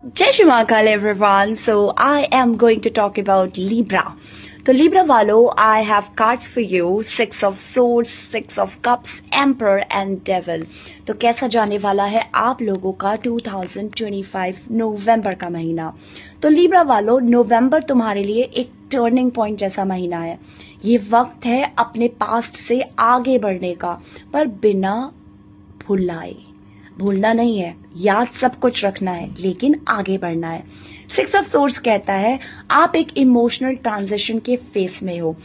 जय Shri Mahakal everyone. So I am going to talk about Libra. तो Libra वालों, I have cards for you. 6 of Swords, 6 of Cups, emperor and devil. तो कैसा जाने वाला है आप लोगों का 2025 नवंबर का महीना. तो लिब्रा वालों, नवंबर तुम्हारे लिए एक टर्निंग पॉइंट जैसा महीना है. ये वक्त है अपने पास्ट से आगे बढ़ने का, पर बिना भुलाए. भूलना नहीं है, याद सब कुछ रखना है, लेकिन आगे बढ़ना है. 6 of Swords कहता है आप एक इमोशनल ट्रांजिशन के फेस में हो.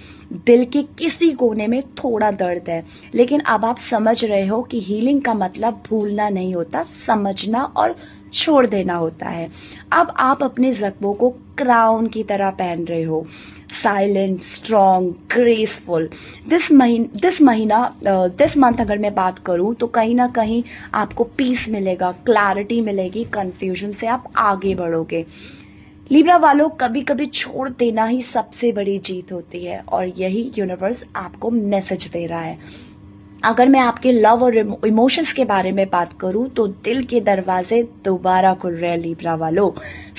दिल के किसी कोने में थोड़ा दर्द है, लेकिन अब आप समझ रहे हो कि हीलिंग का मतलब भूलना नहीं होता, समझना और छोड़ देना होता है. अब आप अपने जख्मों को क्राउन की तरह पहन रहे हो. Silent, strong, graceful. This month अगर मैं बात करूं तो कहीं ना कहीं आपको पीस मिलेगा, क्लैरिटी मिलेगी. कंफ्यूजन से आप आगे बढ़ोगे. लिब्रा वालों, कभी कभी छोड़ देना ही सबसे बड़ी जीत होती है, और यही यूनिवर्स आपको मैसेज दे रहा है. अगर मैं आपके लव और इमोशंस के बारे में बात करूं तो दिल के दरवाजे दोबारा खुल रहे हैं लिब्रा वालों.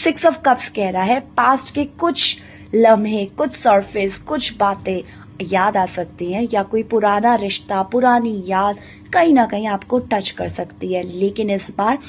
6 of Cups कह रहा है पास्ट के कुछ लम्हे, कुछ सरफेस, कुछ बातें याद आ सकती हैं, या कोई पुराना रिश्ता, पुरानी याद कहीं ना कहीं आपको टच कर सकती है. लेकिन इस बार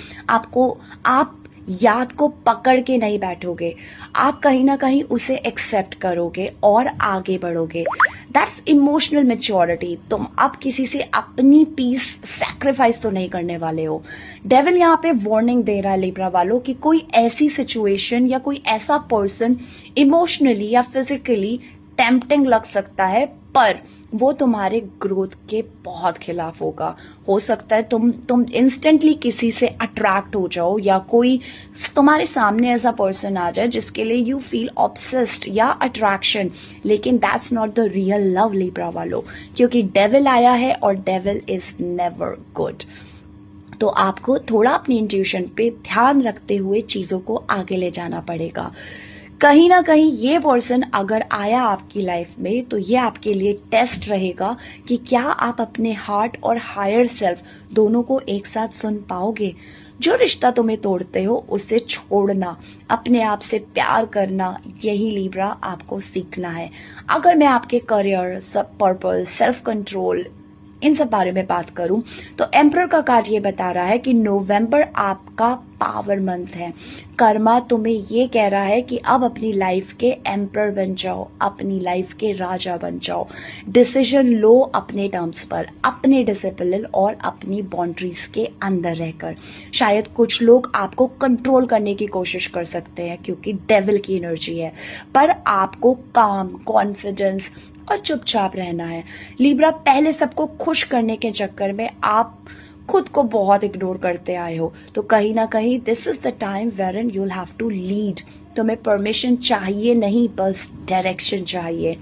आप याद को पकड़ के नहीं बैठोगे, आप कहीं ना कहीं उसे एक्सेप्ट करोगे और आगे बढ़ोगे. That's emotional maturity. तुम अब किसी से अपनी पीस सैक्रिफाइस तो नहीं करने वाले हो. डेविल यहाँ पे वार्निंग दे रहा है लिब्रा वालों कि कोई ऐसी सिचुएशन या कोई ऐसा पर्सन इमोशनली या फिजिकली टेम्पटिंग लग सकता है, पर वो तुम्हारे ग्रोथ के बहुत खिलाफ होगा. हो सकता है तुम इंस्टेंटली किसी से अट्रैक्ट हो जाओ, या कोई तुम्हारे सामने ऐसा पर्सन आ जाए जिसके लिए यू फील ऑब्सेस्ड या अट्रैक्शन. लेकिन that's not the real love Libra वालों, क्योंकि डेविल आया है और डेविल इज नेवर गुड. तो आपको थोड़ा अपनी इंट्यूशन पे ध्यान रखते हुए चीजों को आगे ले जाना पड़ेगा. कहीं ना कहीं ये पर्सन अगर आया आपकी लाइफ में तो ये आपके लिए टेस्ट रहेगा कि क्या आप अपने हार्ट और हायर सेल्फ दोनों को एक साथ सुन पाओगे. जो रिश्ता तुम्हें तोड़ते हो उसे छोड़ना, अपने आप से प्यार करना, यही लिब्रा आपको सीखना है. अगर मैं आपके करियर, पर्पस, सेल्फ कंट्रोल, इन सब बारे में बात करूं तो एम्परर का कार्ड ये बता रहा है कि नवंबर आपका पावर मंथ है. कर्मा तुम्हें ये कह रहा है कि अब अपनी लाइफ के एम्परर बन जाओ, अपनी लाइफ के राजा बन जाओ. डिसीजन लो अपने टर्म्स पर, अपने डिसिप्लिन और अपनी बाउंड्रीज के अंदर रहकर. शायद कुछ लोग आपको कंट्रोल करने की कोशिश कर सकते हैं क्योंकि डेविल की एनर्जी है, पर आपको काम, कॉन्फिडेंस और चुपचाप रहना है. लिब्रा, पहले सबको खुश करने के चक्कर में आप खुद को बहुत इग्नोर करते आए हो. तो कहीं ना कहीं this is the time when you will have to lead. तुम्हें परमिशन चाहिए नहीं, बस डायरेक्शन चाहिए.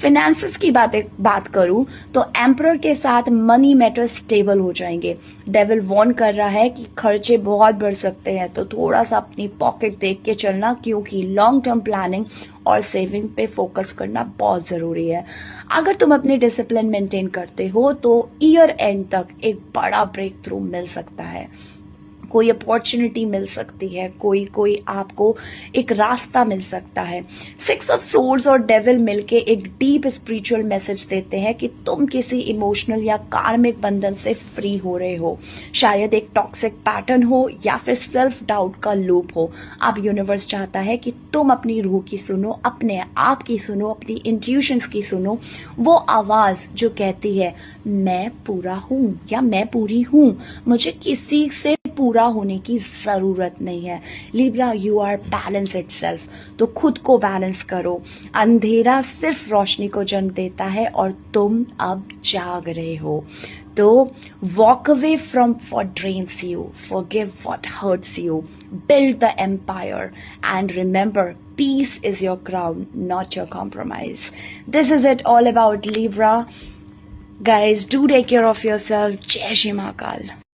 फिनेंसेस की बात करूं तो एम्परर के साथ मनी मैटर स्टेबल हो जाएंगे. डेविल वॉर्न कर रहा है कि खर्चे बहुत बढ़ सकते हैं, तो थोड़ा सा अपनी पॉकेट देख के चलना, क्योंकि लॉन्ग टर्म प्लानिंग और सेविंग पे फोकस करना बहुत जरूरी है. अगर तुम अपने डिसिप्लिन मेंटेन करते हो तो ईयर एंड तक एक बड़ा ब्रेक थ्रू मिल सकता है. कोई अपॉर्चुनिटी मिल सकती है, कोई आपको एक रास्ता मिल सकता है. 6 of Swords और डेविल मिलके एक डीप स्पिरिचुअल मैसेज देते हैं कि तुम किसी इमोशनल या कार्मिक बंधन से फ्री हो रहे हो. शायद एक टॉक्सिक पैटर्न हो या फिर सेल्फ डाउट का लूप हो. अब यूनिवर्स चाहता है कि तुम अपनी रूह की सुनो, अपने आप की सुनो, अपनी इंट्यूशंस की सुनो. वो आवाज जो कहती है मैं पूरा हूं या मैं पूरी हूं, मुझे किसी से पूरा होने की जरूरत नहीं है. Libra, you are balance itself. तो खुद को बैलेंस करो. अंधेरा सिर्फ रोशनी को जन्म देता है और तुम अब जाग रहे हो. तो walk away from what drains you, forgive what hurts you, build the empire, and remember peace is your crown, not your compromise. This is it all about Libra. Guys, do take care of yourself. Jai Shri Mahakal.